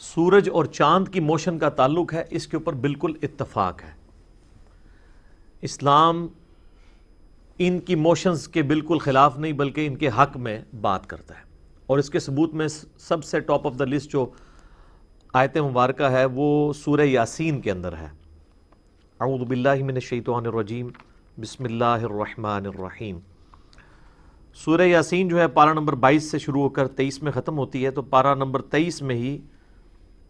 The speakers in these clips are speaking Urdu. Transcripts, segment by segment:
سورج اور چاند کی موشن کا تعلق ہے، اس کے اوپر بالکل اتفاق ہے۔ اسلام ان کی موشنز کے بالکل خلاف نہیں بلکہ ان کے حق میں بات کرتا ہے، اور اس کے ثبوت میں سب سے ٹاپ آف دا لسٹ جو آیت مبارکہ ہے وہ سورہ یاسین کے اندر ہے۔ اعوذ باللہ من الشیطان الرجیم، بسم اللہ الرحمن الرحیم۔ سورہ یاسین جو ہے پارہ نمبر 22 سے شروع ہو کر 23 میں ختم ہوتی ہے، تو پارہ نمبر 23 میں ہی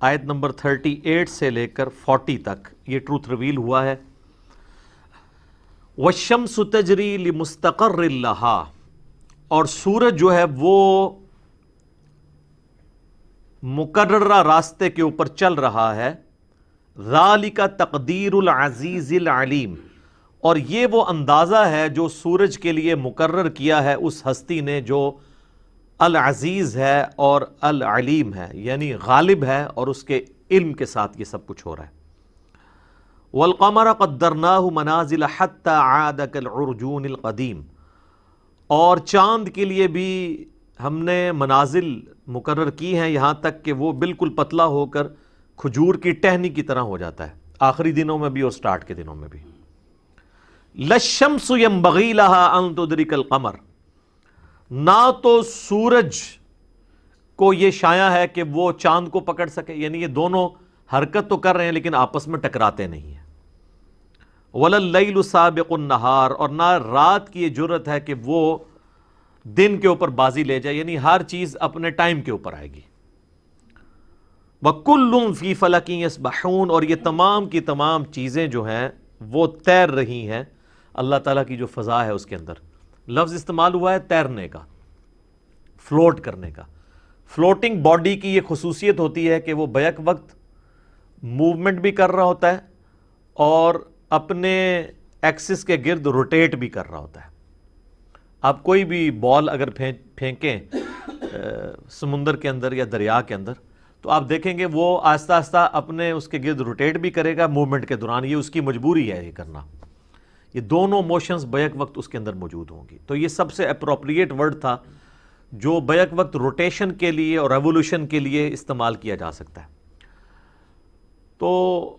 آیت نمبر 38 سے لے کر 40 تک یہ ٹروتھ ریویل ہوا ہے۔ وَالشَّمْسُ تَجْرِي لِمُسْتَقَرٍّ لَهَا، اور سورج جو ہے وہ مقررہ راستے کے اوپر چل رہا ہے۔ ذَلِكَ تَقْدِيرُ الْعَزِيزِ الْعَلِيمِ، اور یہ وہ اندازہ ہے جو سورج کے لیے مقرر کیا ہے اس ہستی نے جو العزیز ہے اور العلیم ہے، یعنی غالب ہے اور اس کے علم کے ساتھ یہ سب کچھ ہو رہا ہے۔ وَالْقَمَرَ قَدَّرْنَاهُ مَنَازِلَ حَتَّى عَادَ كَالْعُرْجُونِ الْقَدِيمِ، اور چاند کے لیے بھی ہم نے منازل مقرر کی ہیں یہاں تک کہ وہ بالکل پتلا ہو کر کھجور کی ٹہنی کی طرح ہو جاتا ہے، آخری دنوں میں بھی اور سٹارٹ کے دنوں میں بھی۔ لَلشَّمْسُ يَنبَغِي لَهَا أَن تُدْرِكَ الْقَمَرَ، نہ تو سورج کو یہ شایع ہے کہ وہ چاند کو پکڑ سکے، یعنی یہ دونوں حرکت تو کر رہے ہیں لیکن آپس میں ٹکراتے نہیں ہیں۔ وَلَا اللَّيْلُ سَابِقُ النَّهَارِ، اور نہ رات کی یہ جرت ہے کہ وہ دن کے اوپر بازی لے جائے، یعنی ہر چیز اپنے ٹائم کے اوپر آئے گی۔ وَكُلٌّ فِي فَلَكٍ يَسْبَحُونَ، اور یہ تمام کی تمام چیزیں جو ہیں وہ تیر رہی ہیں اللہ تعالیٰ کی جو فضا ہے اس کے اندر۔ لفظ استعمال ہوا ہے تیرنے کا، فلوٹ کرنے کا۔ فلوٹنگ باڈی کی یہ خصوصیت ہوتی ہے کہ وہ بیک وقت موومنٹ بھی کر رہا ہوتا ہے اور اپنے ایکسس کے گرد روٹیٹ بھی کر رہا ہوتا ہے۔ آپ کوئی بھی بال اگر پھینکیں سمندر کے اندر یا دریا کے اندر تو آپ دیکھیں گے وہ آہستہ آہستہ اپنے اس کے گرد روٹیٹ بھی کرے گا موومنٹ کے دوران، یہ اس کی مجبوری ہے یہ کرنا۔ یہ دونوں موشنز بیک وقت اس کے اندر موجود ہوں گی، تو یہ سب سے اپروپریٹ ورڈ تھا جو بیک وقت روٹیشن کے لیے اور ریولوشن کے لیے استعمال کیا جا سکتا ہے۔ تو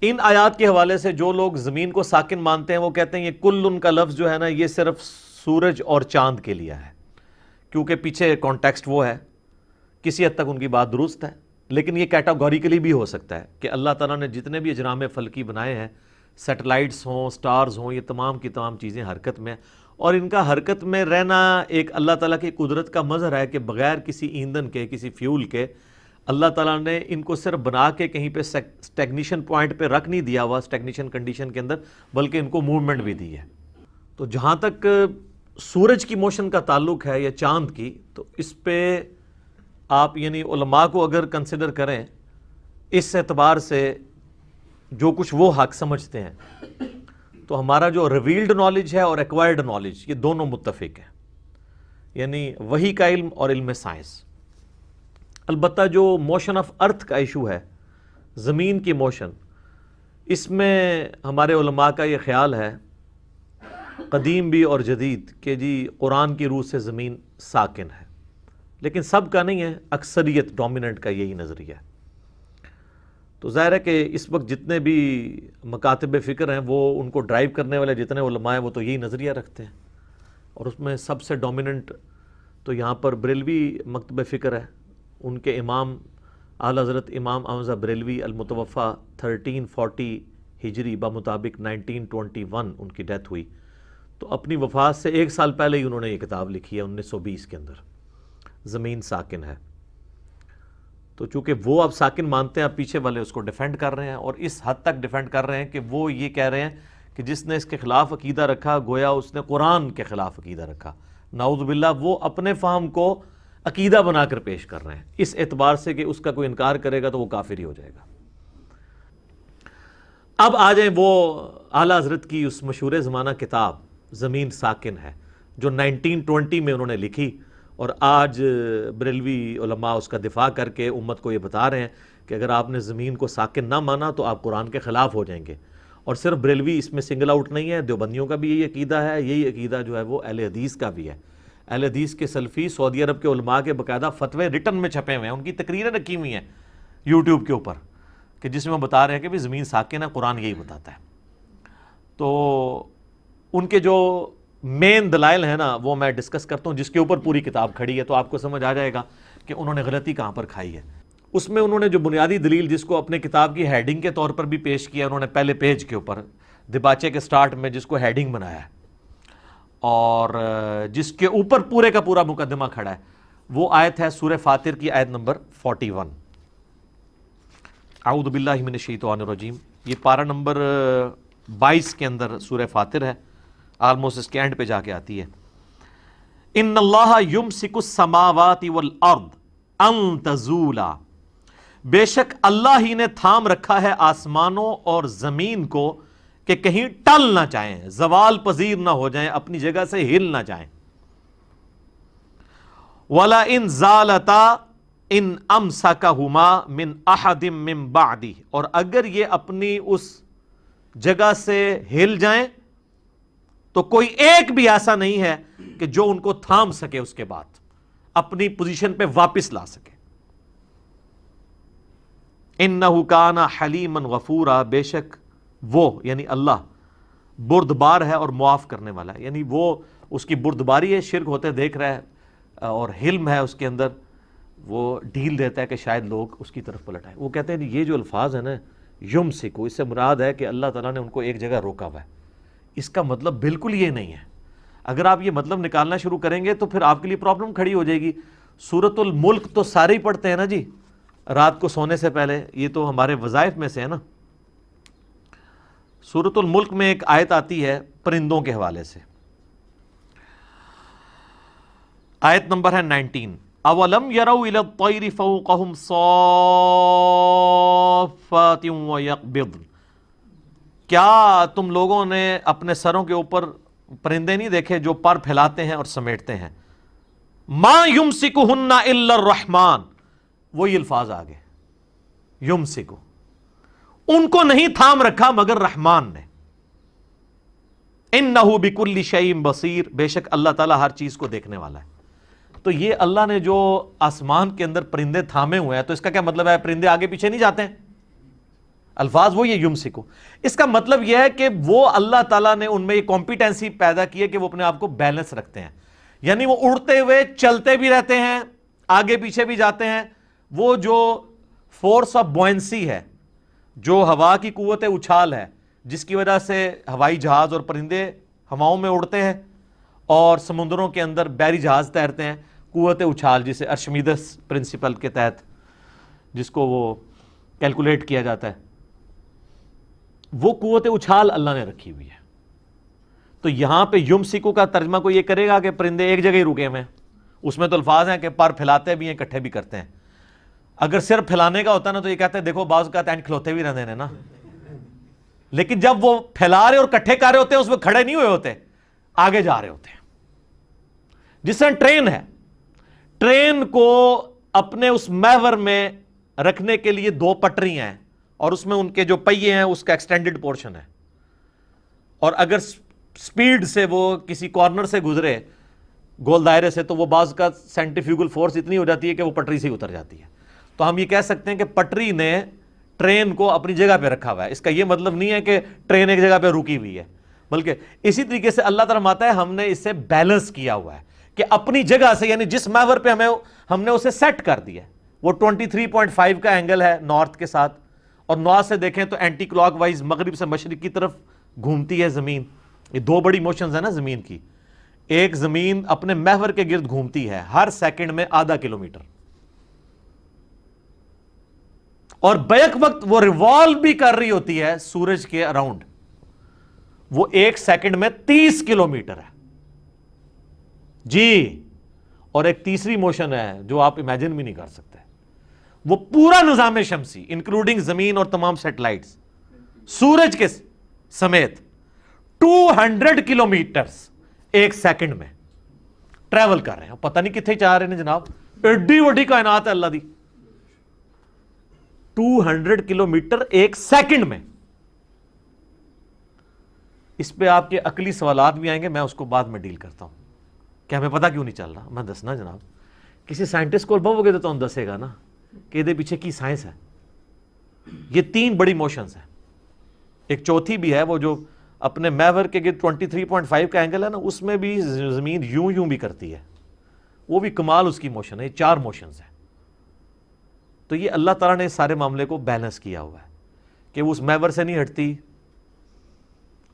ان آیات کے حوالے سے جو لوگ زمین کو ساکن مانتے ہیں وہ کہتے ہیں یہ کل ان کا لفظ جو ہے نا یہ صرف سورج اور چاند کے لیے ہے، کیونکہ پیچھے کانٹیکسٹ وہ ہے۔ کسی حد تک ان کی بات درست ہے، لیکن یہ کیٹاگوریکلی بھی ہو سکتا ہے کہ اللہ تعالیٰ نے جتنے بھی اجرام فلکی بنائے ہیں، سیٹلائٹس ہوں، سٹارز ہوں، یہ تمام کی تمام چیزیں حرکت میں، اور ان کا حرکت میں رہنا ایک اللہ تعالیٰ کی قدرت کا مظہر ہے کہ بغیر کسی ایندھن کے، کسی فیول کے، اللہ تعالیٰ نے ان کو صرف بنا کے کہیں پہ اسٹیگنیشن پوائنٹ پہ رکھ نہیں دیا ہوا اسٹیگنیشن کنڈیشن کے اندر، بلکہ ان کو موومنٹ بھی دی ہے۔ تو جہاں تک سورج کی موشن کا تعلق ہے یا چاند کی، تو اس پہ آپ یعنی علماء کو اگر کنسیڈر کریں اس اعتبار سے جو کچھ وہ حق سمجھتے ہیں، تو ہمارا جو ریویلڈ نالج ہے اور ایکوائرڈ نالج یہ دونوں متفق ہیں، یعنی وحی کا علم اور علم سائنس۔ البتہ جو موشن آف ارتھ کا ایشو ہے، زمین کی موشن، اس میں ہمارے علماء کا یہ خیال ہے قدیم بھی اور جدید کہ جی قرآن کی روح سے زمین ساکن ہے، لیکن سب کا نہیں ہے، اکثریت ڈومیننٹ کا یہی نظریہ ہے۔ تو ظاہر ہے کہ اس وقت جتنے بھی مکاتب فکر ہیں وہ ان کو ڈرائیو کرنے والے جتنے علماء ہیں وہ تو یہی نظریہ رکھتے ہیں، اور اس میں سب سے ڈومیننٹ تو یہاں پر بریلوی مکتب فکر ہے۔ ان کے امام اعلیٰ حضرت امام احمد بریلوی المتوفیٰ 1340 ہجری بمطابق 1921 ان کی ڈیتھ ہوئی، تو اپنی وفات سے 1 سال پہلے ہی انہوں نے یہ کتاب لکھی ہے 1920 کے اندر، زمین ساکن ہے۔ تو چونکہ وہ اب ساکن مانتے ہیں، اب پیچھے والے اس کو ڈیفینڈ کر رہے ہیں، اور اس حد تک ڈیفینڈ کر رہے ہیں کہ وہ یہ کہہ رہے ہیں کہ جس نے اس کے خلاف عقیدہ رکھا گویا اس نے قرآن کے خلاف عقیدہ رکھا، نعوذ باللہ، وہ اپنے فہم کو عقیدہ بنا کر پیش کر رہے ہیں، اس اعتبار سے کہ اس کا کوئی انکار کرے گا تو وہ کافر ہی ہو جائے گا۔ اب آ جائیں وہ اعلیٰ حضرت کی اس مشہور زمانہ کتاب زمین ساکن ہے جو 1920 میں انہوں نے لکھی، اور آج بریلوی علماء اس کا دفاع کر کے امت کو یہ بتا رہے ہیں کہ اگر آپ نے زمین کو ساکن نہ مانا تو آپ قرآن کے خلاف ہو جائیں گے۔ اور صرف بریلوی اس میں سنگل آؤٹ نہیں ہے، دیوبندیوں کا بھی یہی عقیدہ ہے، یہی عقیدہ جو ہے وہ اہل حدیث کا بھی ہے۔ اہل حدیث کے سلفی سعودی عرب کے علماء کے باقاعدہ فتوے ریٹن میں چھپے ہوئے ہیں، ان کی تقریریں رکھی ہوئی ہیں یوٹیوب کے اوپر، کہ جس میں وہ بتا رہے ہیں کہ بھی زمین ساکن ہے، قرآن یہی بتاتا ہے. تو ان کے جو مین دلائل ہیں نا وہ میں ڈسکس کرتا ہوں، جس کے اوپر پوری کتاب کھڑی ہے، تو آپ کو سمجھ آ جائے گا کہ انہوں نے غلطی کہاں پر کھائی ہے. اس میں انہوں نے جو بنیادی دلیل جس کو اپنے کتاب کی ہیڈنگ کے طور پر بھی پیش کیا، انہوں نے پہلے پیج کے اوپر دباچے کے سٹارٹ میں جس کو ہیڈنگ بنایا ہے اور جس کے اوپر پورے کا پورا مقدمہ کھڑا ہے، وہ آیت ہے سورہ فاطر کی آیت نمبر 41. اعوذ باللہ من الشیطان الرجیم. یہ پارہ نمبر 22 کے اندر سورہ فاطر ہے، آلموسٹ اس کے اینڈ پہ جا کے آتی ہے. ان اللہ یمسک السماوات والارض ان تزولا، بے شک اللہ ہی نے تھام رکھا ہے آسمانوں اور زمین کو کہ کہیں ٹل نہ جائیں، زوال پذیر نہ ہو جائیں، اپنی جگہ سے ہل نہ جائیں. وَلَا إِن زَالَتَا إِنْ أَمْسَكَهُمَا مِنْ أَحَدٍ مِّن بَعْدِهِ، اور اگر یہ اپنی اس جگہ سے ہل جائیں تو کوئی ایک بھی ایسا نہیں ہے کہ جو ان کو تھام سکے اس کے بعد اپنی پوزیشن پہ واپس لا سکے. إِنَّهُ كَانَ حَلِيمًا غَفُورًا، بے شک وہ یعنی اللہ بردبار ہے اور معاف کرنے والا ہے. یعنی وہ اس کی بردباری ہے، شرک ہوتے دیکھ رہا ہے، اور حلم ہے اس کے اندر، وہ ڈھیل دیتا ہے کہ شاید لوگ اس کی طرف پلٹ آئیں. وہ کہتے ہیں یہ جو الفاظ ہیں نا یمسکو، اس سے مراد ہے کہ اللہ تعالیٰ نے ان کو ایک جگہ روکا ہوا ہے. اس کا مطلب بالکل یہ نہیں ہے. اگر آپ یہ مطلب نکالنا شروع کریں گے تو پھر آپ کے لیے پرابلم کھڑی ہو جائے گی. سورۃ الملک تو سارے ہی پڑھتے ہیں نا جی رات کو سونے سے پہلے، یہ تو ہمارے وظائف میں سے ہے نا. سورۃ الملک میں ایک آیت آتی ہے پرندوں کے حوالے سے، آیت نمبر ہے 19. اولم یروا الی الطیر فوقہم صافات ویقبضن، کیا تم لوگوں نے اپنے سروں کے اوپر پرندے نہیں دیکھے جو پر پھیلاتے ہیں اور سمیٹتے ہیں. ما یمسکہن الا الرحمن، وہی الفاظ آگے، یمسکو، ان کو نہیں تھام رکھا مگر رحمان نے. انہ بکل شیء بصیر، بے شک اللہ تعالیٰ ہر چیز کو دیکھنے والا ہے. تو یہ اللہ نے جو آسمان کے اندر پرندے تھامے ہوئے ہیں، تو اس کا کیا مطلب ہے؟ پرندے آگے پیچھے نہیں جاتے ہیں. الفاظ وہ یہ یمسکو، اس کا مطلب یہ ہے کہ وہ اللہ تعالیٰ نے ان میں یہ کمپیٹنسی پیدا کی ہے کہ وہ اپنے آپ کو بیلنس رکھتے ہیں. یعنی وہ اڑتے ہوئے چلتے بھی رہتے ہیں، آگے پیچھے بھی جاتے ہیں. وہ جو فورس آف بوئنسی ہے، جو ہوا کی قوت اچھال ہے، جس کی وجہ سے ہوائی جہاز اور پرندے ہواؤں میں اڑتے ہیں اور سمندروں کے اندر بحری جہاز تیرتے ہیں، قوت اچھال جسے ارشمیدس پرنسپل کے تحت جس کو وہ کیلکولیٹ کیا جاتا ہے، وہ قوت اچھال اللہ نے رکھی ہوئی ہے. تو یہاں پہ یمسکو کا ترجمہ کو یہ کرے گا کہ پرندے ایک جگہ ہی رکے ہوئے ہیں. اس میں تو الفاظ ہیں کہ پر پھیلاتے بھی ہیں، اکٹھے بھی کرتے ہیں. اگر صرف پھیلانے کا ہوتا نا تو یہ کہتے ہیں دیکھو بعض کا اینڈ کھلوتے بھی رہتے ہیں نا. لیکن جب وہ پھیلا رہے اور کٹھے کر رہے ہوتے ہیں اس میں کھڑے نہیں ہوئے ہوتے، آگے جا رہے ہوتے ہیں. جس طرح ٹرین ہے، ٹرین کو اپنے اس محور میں رکھنے کے لیے دو پٹریاں ہیں اور اس میں ان کے جو پہیے ہیں اس کا ایکسٹینڈڈ پورشن ہے، اور اگر سپیڈ سے وہ کسی کارنر سے گزرے گول دائرے سے تو وہ بعض کا سینٹریفیوگل فورس اتنی ہو جاتی ہے کہ وہ پٹری سے ہی اتر جاتی ہے. تو ہم یہ کہہ سکتے ہیں کہ پٹری نے ٹرین کو اپنی جگہ پہ رکھا ہوا ہے. اس کا یہ مطلب نہیں ہے کہ ٹرین ایک جگہ پہ رکی ہوئی ہے، بلکہ اسی طریقے سے اللہ تعالیٰ فرماتا ہے ہم نے اسے بیلنس کیا ہوا ہے کہ اپنی جگہ سے، یعنی جس محور پہ ہم نے اسے سیٹ کر دیا. وہ 23.5 کا اینگل ہے نارتھ کے ساتھ، اور نارتھ سے دیکھیں تو اینٹی کلاک وائز مغرب سے مشرق کی طرف گھومتی ہے زمین. یہ دو بڑی موشنز ہیں نا زمین کی. ایک زمین اپنے محور کے گرد گھومتی ہے ہر سیکنڈ میں ½ کلومیٹر، اور بیک وقت وہ ریوالو بھی کر رہی ہوتی ہے سورج کے اراؤنڈ. وہ ایک سیکنڈ میں 30 کلومیٹر ہے جی. اور ایک تیسری موشن ہے جو آپ امیجن بھی نہیں کر سکتے. وہ پورا نظام شمسی انکلوڈنگ زمین اور تمام سیٹلائٹس سورج کے سمیت 200 کلومیٹرز ایک سیکنڈ میں ٹریول کر رہے ہیں. پتہ نہیں کتنے چاہ رہے ہیں جناب، ایڈی وڈی کائنات ہے اللہ دی. 200 کلومیٹر ایک سیکنڈ میں. اس پہ آپ کے عقلی سوالات بھی آئیں گے، میں اس کو بعد میں ڈیل کرتا ہوں. کہ ہمیں پتہ کیوں نہیں چل رہا. میں دسنا جناب, کسی سائنٹسٹ کو بہو گے تو تم دسے گا نا کہ یہ پیچھے کی سائنس ہے. یہ 3 بڑی موشنز ہیں, ایک چوتھی بھی ہے وہ جو اپنے محور کے گرد 23.5 کا اینگل ہے نا, اس میں بھی زمین یوں بھی کرتی ہے, وہ بھی کمال اس کی موشن ہے. یہ 4 موشنز ہیں. تو یہ اللہ تعالیٰ نے اس سارے معاملے کو بیلنس کیا ہوا ہے کہ وہ اس محور سے نہیں ہٹتی,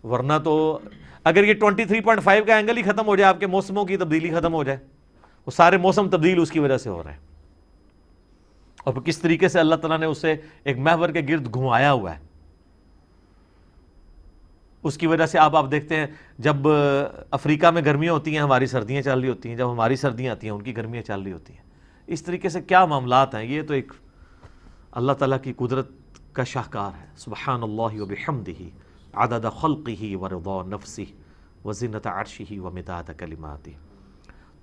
ورنہ تو اگر یہ 23.5 کا اینگل ہی ختم ہو جائے, آپ کے موسموں کی تبدیلی ختم ہو جائے, وہ سارے موسم تبدیل اس کی وجہ سے ہو رہے ہیں. اور کس طریقے سے اللہ تعالیٰ نے اسے ایک محور کے گرد گھمایا ہوا ہے, اس کی وجہ سے آپ دیکھتے ہیں جب افریقہ میں گرمیاں ہوتی ہیں ہماری سردیاں چل رہی ہوتی ہیں, جب ہماری سردیاں آتی ہیں ان کی گرمیاں چل رہی ہوتی ہیں. اس طریقے سے کیا معاملات ہیں, یہ تو ایک اللہ تعالیٰ کی قدرت کا شاہکار ہے. سبحان اللہ و بحمدہ عدد خلقہ ورضا نفسہ وزنۃ عرشہ ومداد کلماتہ.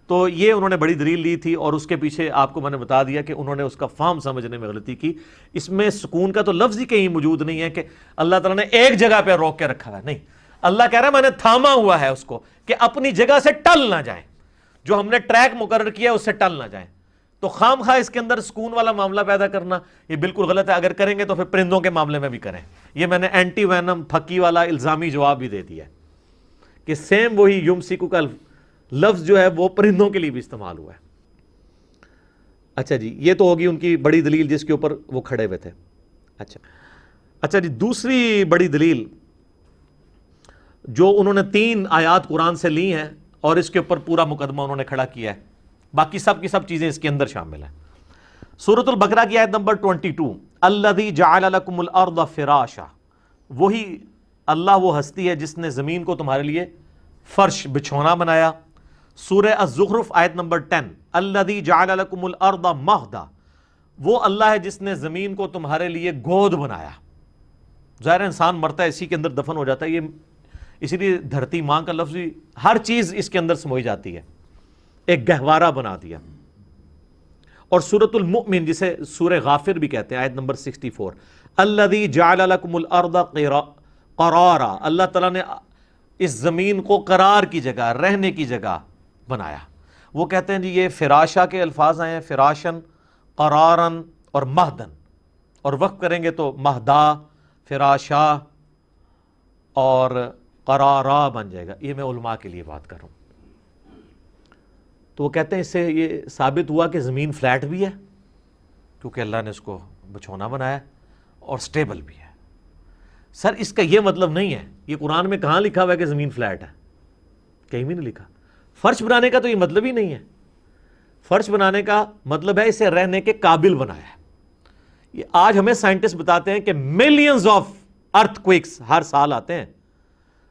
تو یہ انہوں نے بڑی دلیل لی تھی, اور اس کے پیچھے آپ کو میں نے بتا دیا کہ انہوں نے اس کا فہم سمجھنے میں غلطی کی. اس میں سکون کا تو لفظ ہی کہیں موجود نہیں ہے کہ اللہ تعالیٰ نے ایک جگہ پہ روک کے رکھا ہے. نہیں, اللہ کہہ رہا ہے میں نے تھاما ہوا ہے اس کو کہ اپنی جگہ سے ٹل نہ جائیں, جو ہم نے ٹریک مقرر کیا اس سے ٹل نہ جائیں. تو خام خواہ اس کے اندر سکون والا معاملہ پیدا کرنا یہ بالکل غلط ہے. اگر کریں گے تو پھر پرندوں کے معاملے میں بھی کریں. یہ میں نے اینٹی وینم پھکی والا الزامی جواب بھی دے دیا ہے کہ سیم وہی یمسکو کا لفظ جو ہے وہ پرندوں کے لیے بھی استعمال ہوا ہے. اچھا جی, یہ تو ہوگی ان کی بڑی دلیل جس کے اوپر وہ کھڑے ہوئے تھے. اچھا جی, دوسری بڑی دلیل جو انہوں نے 3 آیات قرآن سے لی ہیں اور اس کے اوپر پورا مقدمہ انہوں نے کھڑا کیا ہے, باقی سب کی سب چیزیں اس کے اندر شامل ہیں. سورۃ البقرہ کی آیت نمبر 22, الذی جعل لکم الارض فراشا, وہی اللہ وہ ہستی ہے جس نے زمین کو تمہارے لیے فرش بچھونا بنایا. سورہ الزخرف آیت نمبر 10, الذی جعل لکم الارض مہدا, وہ اللہ ہے جس نے زمین کو تمہارے لیے گود بنایا. ظاہر انسان مرتا ہے اسی کے اندر دفن ہو جاتا ہے, یہ اسی لیے دھرتی ماں کا لفظ بھی ہر چیز اس کے اندر سموئی جاتی ہے, ایک گہوارہ بنا دیا. اور سورۃ المؤمن جسے سورہ غافر بھی کہتے ہیں, آیت نمبر 64, الذی جعل لکم الارض قرارا, اللہ تعالیٰ نے اس زمین کو قرار کی جگہ, رہنے کی جگہ بنایا. وہ کہتے ہیں جی یہ فراشا کے الفاظ آئے ہیں, فراشن, قرارن اور مہدن, اور وقف کریں گے تو مہدا, فراشا اور قرارا بن جائے گا. یہ میں علماء کے لیے بات کر رہا ہوں. تو وہ کہتے ہیں اس سے یہ ثابت ہوا کہ زمین فلیٹ بھی ہے کیونکہ اللہ نے اس کو بچھونا بنایا اور سٹیبل بھی ہے. سر اس کا یہ مطلب نہیں ہے, یہ قرآن میں کہاں لکھا ہوا ہے کہ زمین فلیٹ ہے؟ کہیں بھی نہیں لکھا. فرش بنانے کا تو یہ مطلب ہی نہیں ہے. فرش بنانے کا مطلب ہے اسے رہنے کے قابل بنایا ہے. یہ آج ہمیں سائنٹسٹ بتاتے ہیں کہ ملینز آف ارتھ کوئکس ہر سال آتے ہیں,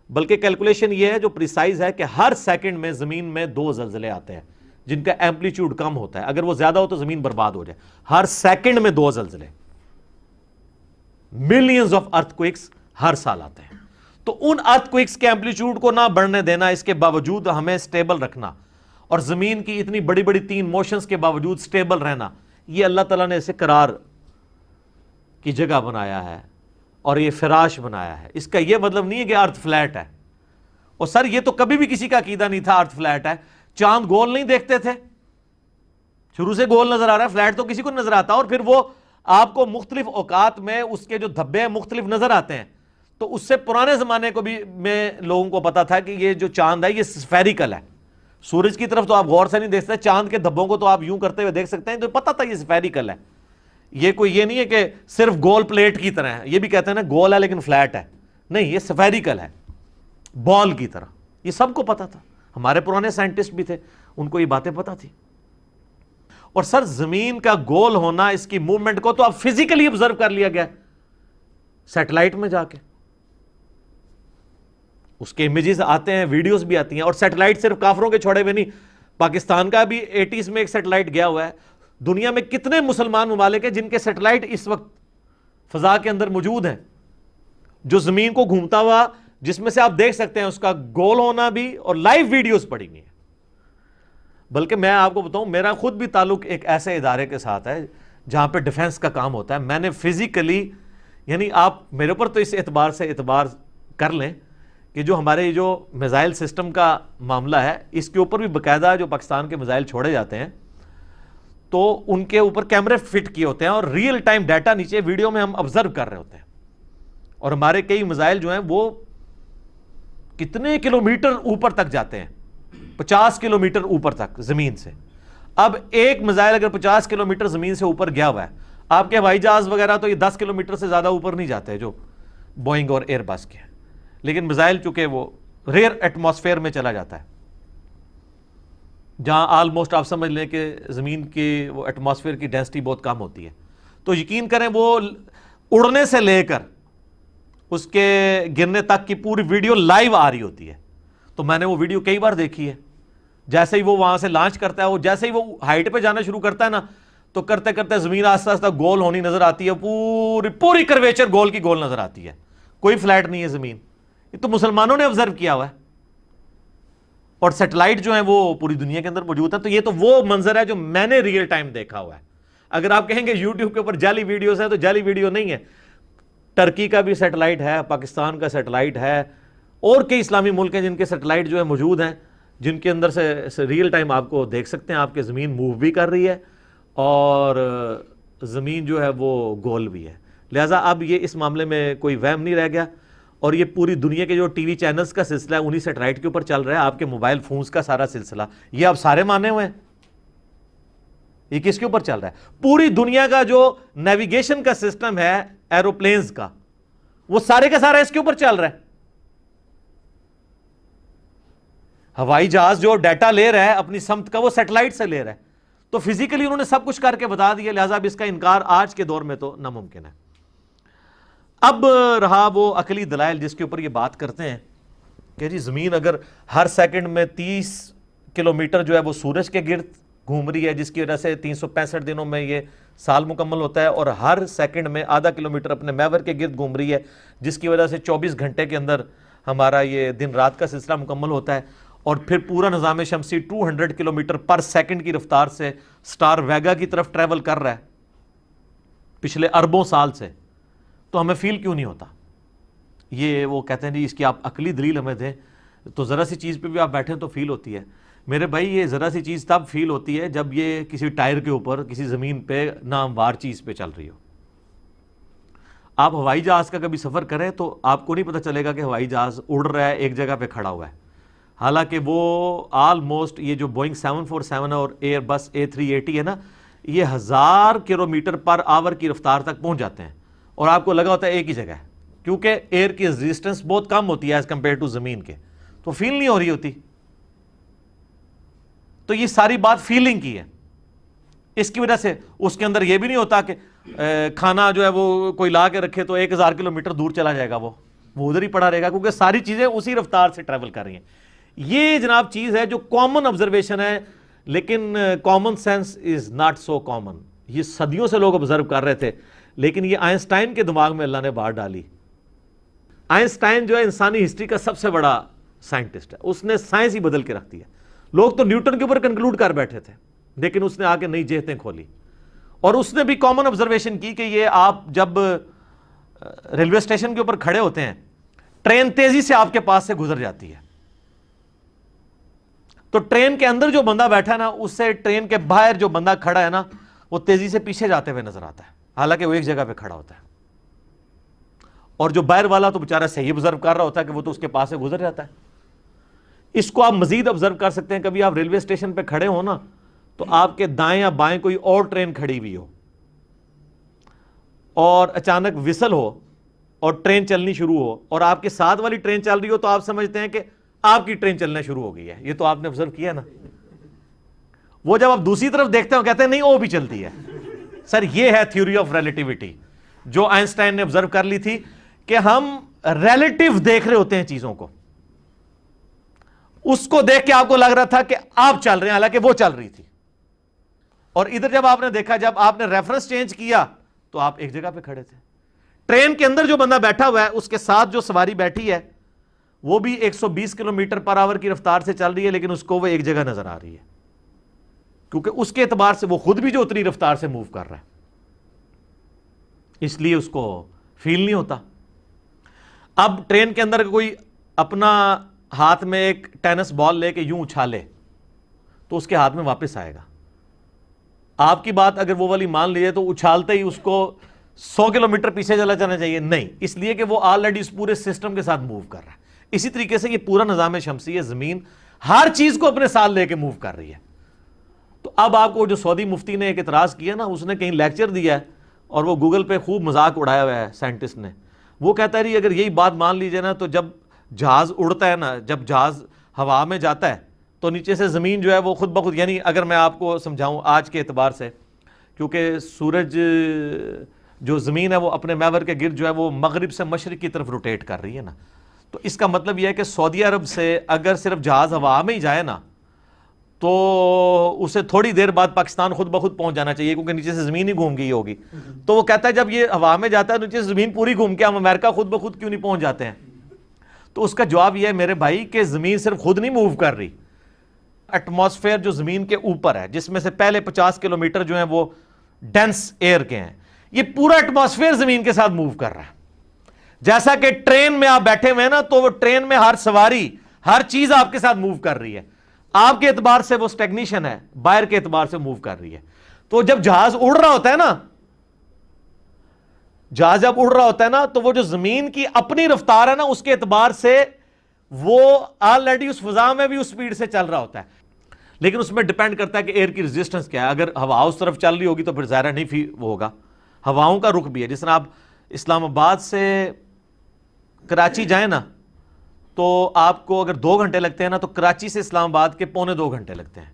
بلکہ کیلکولیشن یہ ہے جو پریسائز ہے کہ ہر سیکنڈ میں زمین میں 2 زلزلے آتے ہیں جن کا ایمپلیٹیوڈ کم ہوتا ہے, اگر وہ زیادہ ہو تو زمین برباد ہو جائے. ہر سیکنڈ میں 2 زلزلے, ملینز آف ارتھ کوئکس ہر سال آتے ہیں. تو ان ارتھ کوئکس کے ایمپلیٹیوڈ کو نہ بڑھنے دینا, اس کے باوجود ہمیں سٹیبل رکھنا, اور زمین کی اتنی بڑی بڑی 3 موشنز کے باوجود سٹیبل رہنا, یہ اللہ تعالیٰ نے اسے قرار کی جگہ بنایا ہے اور یہ فراش بنایا ہے. اس کا یہ مطلب نہیں ہے کہ ارتھ فلیٹ ہے. اور سر یہ تو کبھی بھی کسی کا عقیدہ نہیں تھا ارتھ فلیٹ ہے. چاند گول نہیں دیکھتے تھے, شروع سے گول نظر آ رہا ہے, فلیٹ تو کسی کو نظر آتا, اور پھر وہ آپ کو مختلف اوقات میں اس کے جو دھبے مختلف نظر آتے ہیں. تو اس سے پرانے زمانے کو بھی میں لوگوں کو پتا تھا کہ یہ جو چاند ہے یہ سفیریکل ہے. سورج کی طرف تو آپ غور سے نہیں دیکھ سکتے, چاند کے دھبوں کو تو آپ یوں کرتے ہوئے دیکھ سکتے ہیں, تو پتا تھا یہ سفیریکل ہے. یہ کوئی یہ نہیں ہے کہ صرف گول پلیٹ کی طرح ہے. یہ بھی کہتے ہیں نا گول ہے لیکن فلیٹ ہے, نہیں, یہ سفیریکل ہے, بال کی طرح. یہ سب کو پتا تھا, ہمارے پرانے سائنٹسٹ بھی تھے, ان کو یہ باتیں پتا تھی. اور سر زمین کا گول ہونا, اس کی موومنٹ کو تو اب فزیکلی آبزرو کر لیا گیا سیٹلائٹ میں جا کے. اس کے امیجز آتے ہیں, ویڈیوز بھی آتی ہیں. اور سیٹلائٹ صرف کافروں کے چھوڑے ہوئے نہیں, پاکستان کا بھی 80s میں ایک سیٹلائٹ گیا ہوا ہے. دنیا میں کتنے مسلمان ممالک ہیں جن کے سیٹلائٹ اس وقت فضا کے اندر موجود ہیں, جو زمین کو گھومتا ہوا, جس میں سے آپ دیکھ سکتے ہیں اس کا گول ہونا بھی, اور لائیو ویڈیوز پڑی ہوئی ہیں. بلکہ میں آپ کو بتاؤں, میرا خود بھی تعلق ایک ایسے ادارے کے ساتھ ہے جہاں پہ ڈیفنس کا کام ہوتا ہے. میں نے فزیکلی, یعنی آپ میرے اوپر تو اس اعتبار سے اعتبار کر لیں کہ جو ہمارے جو میزائل سسٹم کا معاملہ ہے اس کے اوپر بھی باقاعدہ جو پاکستان کے میزائل چھوڑے جاتے ہیں تو ان کے اوپر کیمرے فٹ کیے ہوتے ہیں اور ریئل ٹائم ڈیٹا نیچے ویڈیو میں ہم آبزرو کر رہے ہوتے ہیں، اور ہمارے کئی میزائل جو ہیں وہ کتنے کلومیٹر اوپر تک جاتے ہیں، 50 کلومیٹر اوپر تک زمین سے۔ اب ایک میزائل اگر 50 کلومیٹر زمین سے اوپر گیا ہوا ہے، آپ کے ہوائی جہاز وغیرہ تو یہ 10 کلومیٹر سے زیادہ اوپر نہیں جاتے جو بوئنگ اور ایئر بس کے ہیں، لیکن میزائل چونکہ وہ ریئر ایٹماسفیئر میں چلا جاتا ہے جہاں آلموسٹ آپ سمجھ لیں کہ زمین کی وہ ایٹماسفیئر کی ڈینسٹی بہت کم ہوتی ہے، تو یقین کریں وہ اڑنے سے لے کر اس کے گرنے تک کی پوری ویڈیو لائیو آ رہی ہوتی ہے۔ تو میں نے وہ ویڈیو کئی بار دیکھی ہے، جیسے ہی وہ وہاں سے لانچ کرتا ہے، وہ جیسے ہی وہ ہائٹ پہ جانا شروع کرتا ہے نا تو کرتے کرتے زمین آہستہ آہستہ گول ہونی نظر آتی ہے، پوری کرویچر گول کی گول نظر آتی ہے، کوئی فلیٹ نہیں ہے زمین۔ یہ تو مسلمانوں نے آبزرو کیا ہوا ہے، اور سیٹلائٹ جو ہیں وہ پوری دنیا کے اندر موجود ہیں۔ تو یہ تو وہ منظر ہے جو میں نے ریئل ٹائم دیکھا ہوا ہے۔ اگر آپ کہیں گے یوٹیوب کے اوپر جعلی ویڈیوز ہیں تو جعلی ویڈیو نہیں ہے، ٹرکی کا بھی سیٹلائٹ ہے، پاکستان کا سیٹلائٹ ہے، اور کئی اسلامی ملک ہیں جن کے سیٹلائٹ جو ہے موجود ہیں، جن کے اندر سے ریئل ٹائم آپ کو دیکھ سکتے ہیں آپ کے زمین موو بھی کر رہی ہے اور زمین جو ہے وہ گول بھی ہے۔ لہٰذا اب یہ اس معاملے میں کوئی وہم نہیں رہ گیا، اور یہ پوری دنیا کے جو ٹی وی چینلز کا سلسلہ ہے انہی سیٹلائٹ کے اوپر چل رہا ہے، آپ کے موبائل فونز کا سارا سلسلہ یہ اب سارے مانے ہوئے ہیں۔ یہ کس کے اوپر چل رہا ہے؟ پوری دنیا کا جو نیویگیشن کا سسٹم ہے ایروپلینز کا، وہ سارے کا سارا اس کے اوپر چل رہا ہے۔ ہوائی جہاز جو ڈیٹا لے رہا ہے اپنی سمت کا وہ سیٹلائٹ سے لے رہا ہے، تو فزیکلی انہوں نے سب کچھ کر کے بتا دیا، لہٰذا اب اس کا انکار آج کے دور میں تو ناممکن ہے۔ اب رہا وہ عقلی دلائل جس کے اوپر یہ بات کرتے ہیں کہ جی زمین اگر ہر سیکنڈ میں 30 کلومیٹر جو ہے وہ سورج کے گرد گھوم رہی ہے، جس کی وجہ سے 365 دنوں میں یہ سال مکمل ہوتا ہے، اور ہر سیکنڈ میں آدھا کلومیٹر اپنے محور کے گرد گھوم رہی ہے، جس کی وجہ سے 24 گھنٹے کے اندر ہمارا یہ دن رات کا سلسلہ مکمل ہوتا ہے، اور پھر پورا نظام شمسی 200 کلومیٹر پر سیکنڈ کی رفتار سے سٹار ویگا کی طرف ٹریول کر رہا ہے پچھلے اربوں سال سے، تو ہمیں فیل کیوں نہیں ہوتا؟ یہ وہ کہتے ہیں جی اس کی آپ عقلی دلیل ہمیں دیں، تو ذرا سی چیز پہ بھی آپ بیٹھیں تو فیل ہوتی ہے۔ میرے بھائی یہ ذرا سی چیز تب فیل ہوتی ہے جب یہ کسی ٹائر کے اوپر کسی زمین پہ ناموار چیز پہ چل رہی ہو۔ آپ ہوائی جہاز کا کبھی سفر کریں تو آپ کو نہیں پتہ چلے گا کہ ہوائی جہاز اڑ رہا ہے ایک جگہ پہ کھڑا ہوا ہے، حالانکہ وہ آلموسٹ یہ جو بوئنگ 747 اور ایئر بس A380 ہے نا، یہ 1000 کلومیٹر پر آور کی رفتار تک پہنچ جاتے ہیں، اور آپ کو لگا ہوتا ہے ایک ہی جگہ ہے، کیونکہ ایئر کی ریزسٹنس بہت کم ہوتی ہے ایز کمپیئر ٹو زمین کے، تو فیل نہیں ہو رہی ہوتی۔ تو یہ ساری بات فیلنگ کی ہے، اس کی وجہ سے اس کے اندر یہ بھی نہیں ہوتا کہ کھانا جو ہے وہ کوئی لا کے رکھے تو 1000 کلومیٹر دور چلا جائے گا، وہ ادھر ہی پڑا رہے گا، کیونکہ ساری چیزیں اسی رفتار سے ٹریول کر رہی ہیں۔ یہ جناب چیز ہے جو کامن آبزرویشن ہے، لیکن common sense is not so common. یہ صدیوں سے لوگ آبزرو کر رہے تھے، لیکن یہ آئنسٹائن کے دماغ میں اللہ نے بات ڈالی۔ آئنسٹائن جو ہے انسانی ہسٹری کا سب سے بڑا سائنٹسٹ ہے، اس نے سائنس ہی بدل کے رکھ دیا۔ لوگ تو نیوٹن کے اوپر کنکلوڈ کر بیٹھے تھے، لیکن اس نے آ کے نئی جہتیں کھولی، اور اس نے بھی کامن آبزرویشن کی کہ یہ آپ جب ریلوے اسٹیشن کے اوپر کھڑے ہوتے ہیں، ٹرین تیزی سے آپ کے پاس سے گزر جاتی ہے، تو ٹرین کے اندر جو بندہ بیٹھا ہے نا، اس سے ٹرین کے باہر جو بندہ کھڑا ہے نا، وہ تیزی سے پیچھے جاتے ہوئے نظر آتا ہے، حالانکہ وہ ایک جگہ پہ کھڑا ہوتا ہے، اور جو باہر والا تو بیچارہ صحیح آبزرو کر رہا ہوتا ہے کہ وہ تو اس کے پاس سے گزر جاتا ہے۔ اس کو آپ مزید آبزرو کر سکتے ہیں، کبھی آپ ریلوے اسٹیشن پہ کھڑے ہو نا، تو آپ کے دائیں یا بائیں کوئی اور ٹرین کھڑی ہوئی ہو، اور اچانک وسل ہو اور ٹرین چلنی شروع ہو، اور آپ کے ساتھ والی ٹرین چل رہی ہو، تو آپ سمجھتے ہیں کہ آپ کی ٹرین چلنا شروع ہو گئی ہے۔ یہ تو آپ نے آبزرو کیا نا۔ وہ جب آپ دوسری طرف دیکھتے ہیں کہتے ہیں نہیں وہ بھی چلتی ہے۔ سر یہ ہے تھیوری آف ریلیٹیوٹی جو آئنسٹائن نے آبزرو کر لی تھی، کہ ہم ریلیٹیو دیکھ رہے ہوتے ہیں چیزوں کو۔ اس کو دیکھ کے آپ کو لگ رہا تھا کہ آپ چل رہے ہیں، حالانکہ وہ چل رہی تھی، اور ادھر جب آپ نے دیکھا، جب آپ نے ریفرنس چینج کیا تو آپ ایک جگہ پہ کھڑے تھے۔ ٹرین کے اندر جو بندہ بیٹھا ہوا ہے، اس کے ساتھ جو سواری بیٹھی ہے وہ بھی 120 کلومیٹر پر آور کی رفتار سے چل رہی ہے، لیکن اس کو وہ ایک جگہ نظر آ رہی ہے، کیونکہ اس کے اعتبار سے وہ خود بھی جو اتنی رفتار سے موو کر رہا ہے، اس لیے اس کو فیل نہیں ہوتا۔ اب ٹرین کے اندر کوئی اپنا ہاتھ میں ایک ٹینس بال لے کے یوں اچھالے تو اس کے ہاتھ میں واپس آئے گا. آپ کی بات اگر وہ والی مان لیجیے تو اچھالتے ہی اس کو 100 کلومیٹر پیچھے چلا جانا چاہیے؟ نہیں، اس لیے کہ وہ آلریڈی اس پورے سسٹم کے ساتھ موو کر رہا ہے. اسی طریقے سے یہ پورا نظام شمسی ہے، زمین ہر چیز کو اپنے ساتھ لے کے موو کر رہی ہے. تو اب آپ کو جو سعودی مفتی نے ایک اعتراض کیا نا، اس نے کہیں لیکچر دیا ہے اور وہ گوگل پہ خوب مذاق اڑایا ہوا ہے سائنٹسٹ نے. وہ کہتا ہے اگر یہی بات مان لیجیے نا، تو جب جہاز اڑتا ہے نا، جب جہاز ہوا میں جاتا ہے تو نیچے سے زمین جو ہے وہ خود بخود، یعنی اگر میں آپ کو سمجھاؤں آج کے اعتبار سے، کیونکہ سورج جو زمین ہے وہ اپنے محور کے گرد جو ہے وہ مغرب سے مشرق کی طرف روٹیٹ کر رہی ہے نا، تو اس کا مطلب یہ ہے کہ سعودی عرب سے اگر صرف جہاز ہوا میں ہی جائے نا تو اسے تھوڑی دیر بعد پاکستان خود بخود پہنچ جانا چاہیے، کیونکہ نیچے سے زمین ہی گھوم گئی ہوگی. تو وہ کہتا ہے جب یہ ہوا میں جاتا ہے نیچے سے زمین پوری گھوم کے ہم امریکہ خود بخود کیوں نہیں پہنچ جاتے ہیں؟ تو اس کا جواب یہ ہے میرے بھائی کہ زمین صرف خود نہیں موو کر رہی، ایٹماسفیئر جو زمین کے اوپر ہے، جس میں سے پہلے 50 کلومیٹر جو ہیں وہ ڈینس ایئر کے ہیں، یہ پورا ایٹماسفیئر زمین کے ساتھ موو کر رہا ہے. جیسا کہ ٹرین میں آپ بیٹھے ہوئے ہیں نا، تو وہ ٹرین میں ہر سواری، ہر چیز آپ کے ساتھ موو کر رہی ہے. آپ کے اعتبار سے وہ اسٹیگنیشن ہے، باہر کے اعتبار سے موو کر رہی ہے. تو جب جہاز اڑ رہا ہوتا ہے نا، جہاز جب اڑ رہا ہوتا ہے نا، تو وہ جو زمین کی اپنی رفتار ہے نا، اس کے اعتبار سے وہ آلریڈی اس فضا میں بھی اس سپیڈ سے چل رہا ہوتا ہے. لیکن اس میں ڈیپینڈ کرتا ہے کہ ایئر کی ریزسٹنس کیا ہے. اگر ہوا اس طرف چل رہی ہوگی تو پھر ظاہر نہیں وہ ہوگا. ہواؤں کا رخ بھی ہے. جس طرح آپ اسلام آباد سے کراچی جائیں نا، تو آپ کو اگر 2 گھنٹے لگتے ہیں نا، تو کراچی سے اسلام آباد کے 1.25 گھنٹے لگتے ہیں.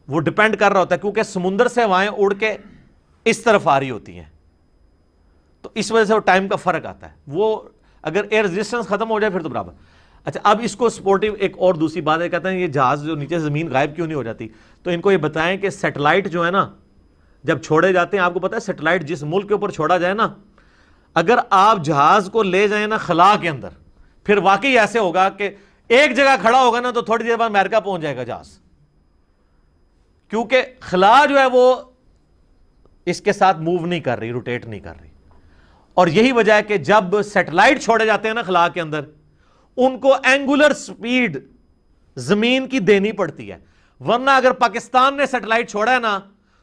وہ ڈیپینڈ کر رہا ہوتا ہے کیونکہ سمندر سے ہوائیں اڑ کے اس طرف آ رہی ہوتی ہیں، تو اس وجہ سے وہ ٹائم کا فرق آتا ہے. وہ اگر ایئر ریزسٹنس ختم ہو جائے پھر تو برابر. اچھا، اب اس کو سپورٹیو ایک اور دوسری بات ہے، کہتے ہیں یہ جہاز جو نیچے سے زمین غائب کیوں نہیں ہو جاتی؟ تو ان کو یہ بتائیں کہ سیٹلائٹ جو ہے نا، جب چھوڑے جاتے ہیں، آپ کو پتا ہے سیٹلائٹ جس ملک کے اوپر چھوڑا جائے نا، اگر آپ جہاز کو لے جائیں نا خلا کے اندر، پھر واقعی ایسے ہوگا کہ ایک جگہ کھڑا ہوگا نا تو تھوڑی دیر بعد امریکہ پہنچ جائے گا جہاز، کیونکہ خلا جو ہے وہ اس کے ساتھ موو نہیں کر رہی، روٹیٹ نہیں کر رہی. اور یہی وجہ ہے کہ جب سیٹلائٹ چھوڑے جاتے ہیں نا خلا کے اندر، ان کو اینگولر سپیڈ زمین کی دینی پڑتی ہے. ورنہ اگر پاکستان نے سیٹلائٹ چھوڑا ہے نا،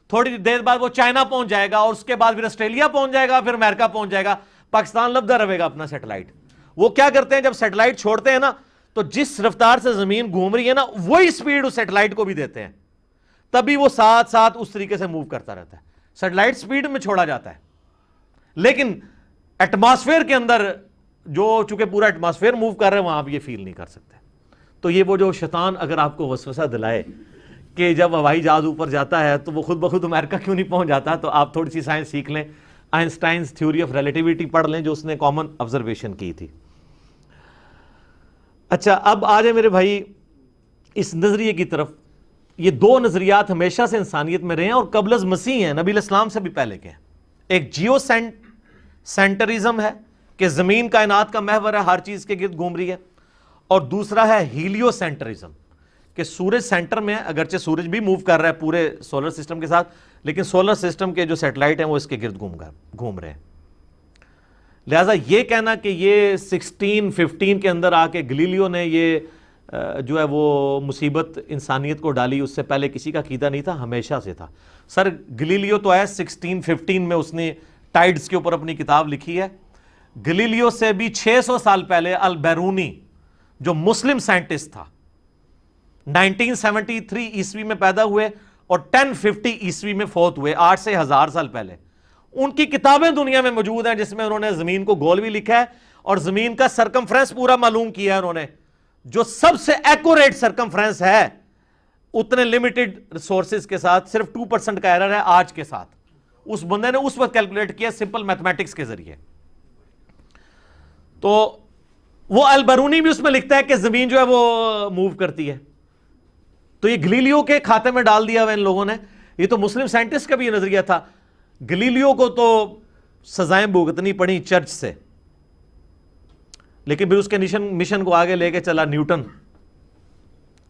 تھوڑی دیر بعد وہ چائنا پہنچ جائے گا، اور اس کے بعد پھر آسٹریلیا پہنچ جائے گا، پھر امریکہ پہنچ جائے گا. پاکستان لبدا رہے گا اپنا سیٹلائٹ. وہ کیا کرتے ہیں جب سیٹلائٹ چھوڑتے ہیں نا، تو جس رفتار سے زمین گھوم رہی ہے نا، وہی سپیڈ اس سیٹلائٹ کو بھی دیتے ہیں، تبھی وہ ساتھ ساتھ اس طریقے سے موو کرتا رہتا ہے. سیٹلائٹ سپیڈ میں چھوڑا جاتا ہے، لیکن ایٹماسفیئر کے اندر جو چونکہ پورا ایٹماسفیئر موو کر رہے ہیں، وہاں آپ یہ فیل نہیں کر سکتے. تو یہ وہ جو شیطان اگر آپ کو وسوسہ دلائے کہ جب ہوائی جہاز اوپر جاتا ہے تو وہ خود بخود امریکہ کیوں نہیں پہنچ جاتا، تو آپ تھوڑی سی سائنس سیکھ لیں، آئنسٹائنز تھیوری آف ریلیٹیوٹی پڑھ لیں جو اس نے کامن آبزرویشن کی تھی. اچھا، اب آ جائیں میرے بھائی اس نظریے کی طرف. یہ 2 نظریات ہمیشہ سے انسانیت میں رہے ہیں اور قبل از مسیح ہیں، نبی علیہ السلام سے بھی پہلے کے ہیں. ایک جیو سینٹرزم ہے کہ زمین کائنات کا محور ہے، ہر چیز کے گرد گھوم رہی ہے، اور دوسرا ہے ہیلیو سینٹرزم کہ سورج سینٹر میں ہے، اگرچہ سورج بھی موو کر رہا ہے پورے سولر سسٹم کے ساتھ، لیکن سولر سسٹم کے جو سیٹلائٹ ہیں وہ اس کے گرد گھوم رہے ہیں. لہٰذا یہ کہنا کہ یہ 1615 کے اندر آ کے گلیلیو نے یہ جو ہے وہ مصیبت انسانیت کو ڈالی، اس سے پہلے کسی کا عقیدہ نہیں تھا، ہمیشہ سے تھا. سر گلیلیو تو ہے 1615 میں اس نے ٹائڈز کے اوپر اپنی کتاب لکھی ہے. گلیلیو سے بھی 600 سال پہلے البیرونی جو مسلم سائنٹسٹ تھا، 1973 عیسوی میں پیدا ہوئے اور 1050 عیسوی میں فوت ہوئے، 8 سے 1000 سال پہلے. ان کی کتابیں دنیا میں موجود ہیں جس میں انہوں نے زمین کو گول بھی لکھا ہے اور زمین کا سرکمفرنس پورا معلوم کیا ہے انہوں نے، جو سب سے ایکوریٹ سرکمفرنس ہے اتنے لمیٹڈ ریسورسز کے ساتھ. صرف 2% کا ایرر ہے آج کے ساتھ. اس بندے نے اس وقت کیلکولیٹ کیا سمپل میتھمیٹکس کے ذریعے. تو وہ البرونی بھی اس میں لکھتا ہے کہ زمین جو ہے وہ موو کرتی ہے. تو یہ گلیلیو کے کھاتے میں ڈال دیا ہوا ان لوگوں نے. یہ تو مسلم سائنٹسٹ کا بھی یہ نظریہ تھا. گلیلیو کو تو سزائیں بھگتنی پڑی چرچ سے، لیکن پھر اس کے مشن کو آگے لے کے چلا نیوٹن.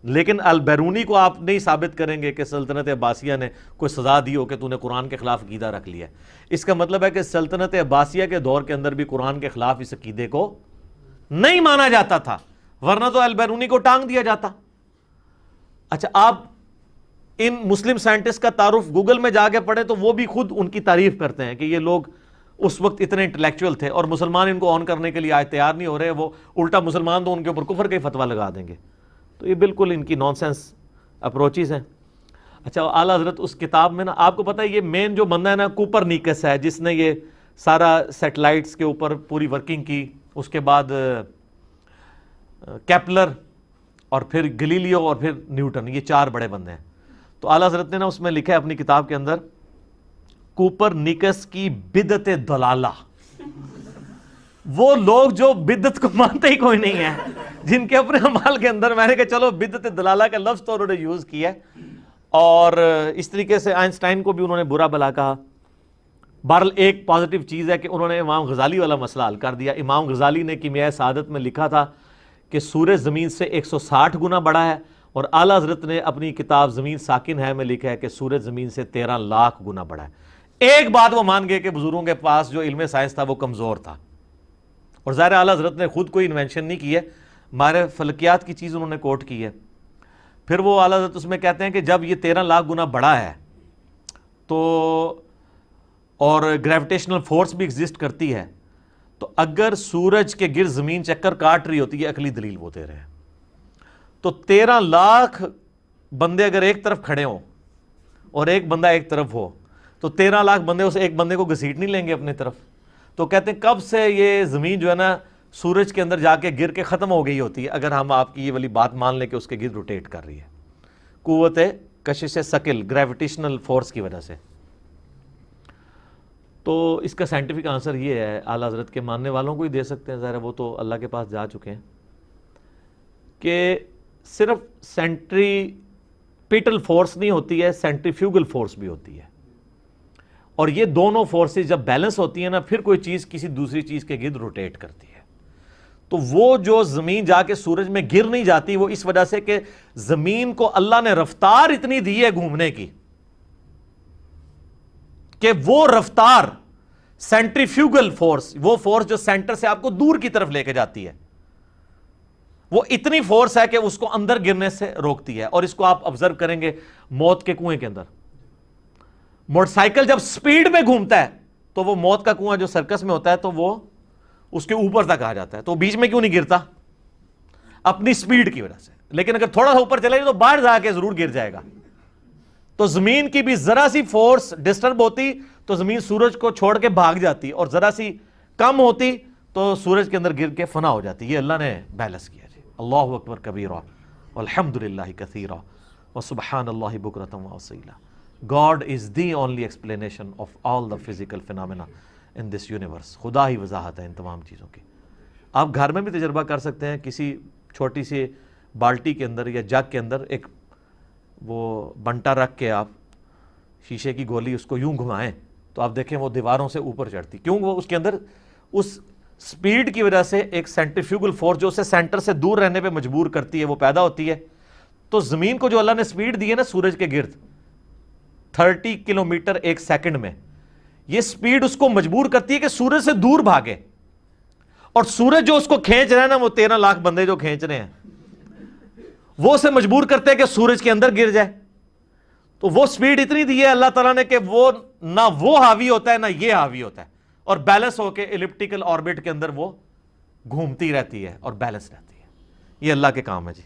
لیکن البیرونی کو آپ نہیں ثابت کریں گے کہ سلطنت عباسیہ نے کوئی سزا دی ہو کہ تو نے قرآن کے خلاف عقیدہ رکھ لیا ہے. اس کا مطلب ہے کہ سلطنت عباسیہ کے دور کے اندر بھی قرآن کے خلاف اس عقیدے کو نہیں مانا جاتا تھا، ورنہ تو البیرونی کو ٹانگ دیا جاتا۔ اچھا، آپ ان مسلم سائنٹسٹ کا تعارف گوگل میں جا کے پڑھیں تو وہ بھی خود ان کی تعریف کرتے ہیں کہ یہ لوگ اس وقت اتنے انٹلیکچوئل تھے، اور مسلمان ان کو آن کرنے کے لیے آج تیار نہیں ہو رہے، وہ الٹا مسلمان تو ان کے اوپر کفر کا ہی فتویٰ لگا دیں گے۔ تو یہ بالکل ان کی نان سینس اپروچز ہیں۔ اچھا، اعلیٰ حضرت اس کتاب میں نا، آپ کو پتہ ہے یہ مین جو بندہ ہے نا کوپرنیکس ہے، جس نے یہ سارا سیٹلائٹس کے اوپر پوری ورکنگ کی، اس کے بعد کیپلر اور پھر گلیلیو اور پھر نیوٹن، یہ 4 بڑے بندے ہیں۔ تو اعلیٰ حضرت نے نا اس میں لکھا ہے اپنی کتاب کے اندر، کوپرنیکس کی بدعت ضلالہ، وہ لوگ جو بدعت کو مانتے ہی کوئی نہیں ہے، جن کے اپنے اعمال کے اندر، میں نے کہا چلو بدعت ضلالہ کا لفظ تو انہوں نے یوز کیا ہے، اور اس طریقے سے آئنسٹائن کو بھی انہوں نے برا بھلا کہا۔ بہرحال ایک پازیٹیو چیز ہے کہ انہوں نے امام غزالی والا مسئلہ حل کر دیا۔ امام غزالی نے کیمیائے سعادت میں لکھا تھا کہ سورج زمین سے 160 گنا بڑا ہے، اور اعلیٰ حضرت نے اپنی کتاب زمین ساکن ہے میں لکھا ہے کہ سورج زمین سے 13 لاکھ گنا بڑا ہے۔ ایک بات وہ مان گئے کہ بزرگوں کے پاس جو علم سائنس تھا وہ کمزور تھا، اور ظاہر اعلیٰ حضرت نے خود کوئی انوینشن نہیں کی ہے، ہمارے فلکیات کی چیز انہوں نے کوٹ کی ہے۔ پھر وہ اعلیٰ حضرت اس میں کہتے ہیں کہ جب یہ 13 لاکھ گنا بڑا ہے تو، اور گریویٹیشنل فورس بھی ایگزسٹ کرتی ہے، تو اگر سورج کے گرد زمین چکر کاٹ رہی ہوتی ہے، عقلی دلیل وہ دے رہے ہیں، تو 13 لاکھ بندے اگر ایک طرف کھڑے ہوں اور ایک بندہ ایک طرف ہو، تو 13 لاکھ بندے اس ایک بندے کو گھسیٹ نہیں لیں گے اپنی طرف۔ تو کہتے ہیں کب سے یہ زمین جو ہے نا سورج کے اندر جا کے گر کے ختم ہو گئی ہوتی ہے، اگر ہم آپ کی یہ والی بات مان لیں کہ اس کے گرد روٹیٹ کر رہی ہے، قوت کشش ثقل، گریویٹیشنل فورس کی وجہ سے۔ تو اس کا سائنٹیفک آنسر یہ ہے، اعلیٰ حضرت کے ماننے والوں کو ہی دے سکتے ہیں، ظاہر ہے وہ تو اللہ کے پاس جا چکے ہیں، کہ صرف سینٹریپیٹل فورس نہیں ہوتی ہے، سینٹریفیوگل فورس بھی ہوتی ہے، اور یہ دونوں فورسز جب بیلنس ہوتی ہیں نا، پھر کوئی چیز کسی دوسری چیز کے گرد روٹیٹ کرتی ہے۔ تو وہ جو زمین جا کے سورج میں گر نہیں جاتی، وہ اس وجہ سے کہ زمین کو اللہ نے رفتار اتنی دی ہے گھومنے کی کہ وہ رفتار سینٹریفیوگل فورس، وہ فورس جو سینٹر سے آپ کو دور کی طرف لے کے جاتی ہے، وہ اتنی فورس ہے کہ اس کو اندر گرنے سے روکتی ہے۔ اور اس کو آپ آبزرو کریں گے موت کے کنویں کے اندر، موٹر سائیکل جب سپیڈ میں گھومتا ہے تو وہ موت کا کنواں جو سرکس میں ہوتا ہے تو وہ اس کے اوپر تک آ جاتا ہے، تو بیچ میں کیوں نہیں گرتا؟ اپنی سپیڈ کی وجہ سے۔ لیکن اگر تھوڑا سا اوپر چلے گا تو باہر جا کے ضرور گر جائے گا۔ تو زمین کی بھی ذرا سی فورس ڈسٹرب ہوتی تو زمین سورج کو چھوڑ کے بھاگ جاتی، اور ذرا سی کم ہوتی تو سورج کے اندر گر کے فنا ہو جاتی۔ یہ اللہ نے بیلنس کیا جی۔ اللہ اکبر کبیرہ والحمدللہ کثیرہ وسبحان اللہ بکرۃ واصیلا۔ God is the only explanation of all the physical phenomena in this universe۔ خدا ہی وضاحت ہے ان تمام چیزوں کی۔ آپ گھر میں بھی تجربہ کر سکتے ہیں، کسی چھوٹی سی بالٹی کے اندر یا جگ کے اندر ایک وہ بنٹا رکھ کے آپ شیشے کی گولی اس کو یوں گھمائیں تو آپ دیکھیں وہ دیواروں سے اوپر چڑھتی، کیوں؟ وہ اس کے اندر اس سپیڈ کی وجہ سے ایک سینٹریفیوگل فورس جو اسے سینٹر سے دور رہنے پہ مجبور کرتی ہے وہ پیدا ہوتی ہے۔ تو زمین کو جو اللہ نے سپیڈ دی ہے نا سورج کے گرد 30 کلومیٹر ایک سیکنڈ میں، یہ سپیڈ اس کو مجبور کرتی ہے کہ سورج سے دور بھاگے، اور سورج جو اس کو کھینچ رہا ہے نا، وہ 13 لاکھ بندے جو کھینچ رہے ہیں وہ اسے مجبور کرتے ہیں کہ سورج کے اندر گر جائے۔ تو وہ سپیڈ اتنی دی ہے اللہ تعالیٰ نے کہ وہ نہ وہ حاوی ہوتا ہے نہ یہ حاوی ہوتا ہے، اور بیلنس ہو کے ایلپٹیکل آربٹ کے اندر وہ گھومتی رہتی ہے اور بیلنس رہتی ہے۔ یہ اللہ کے کام ہے جی۔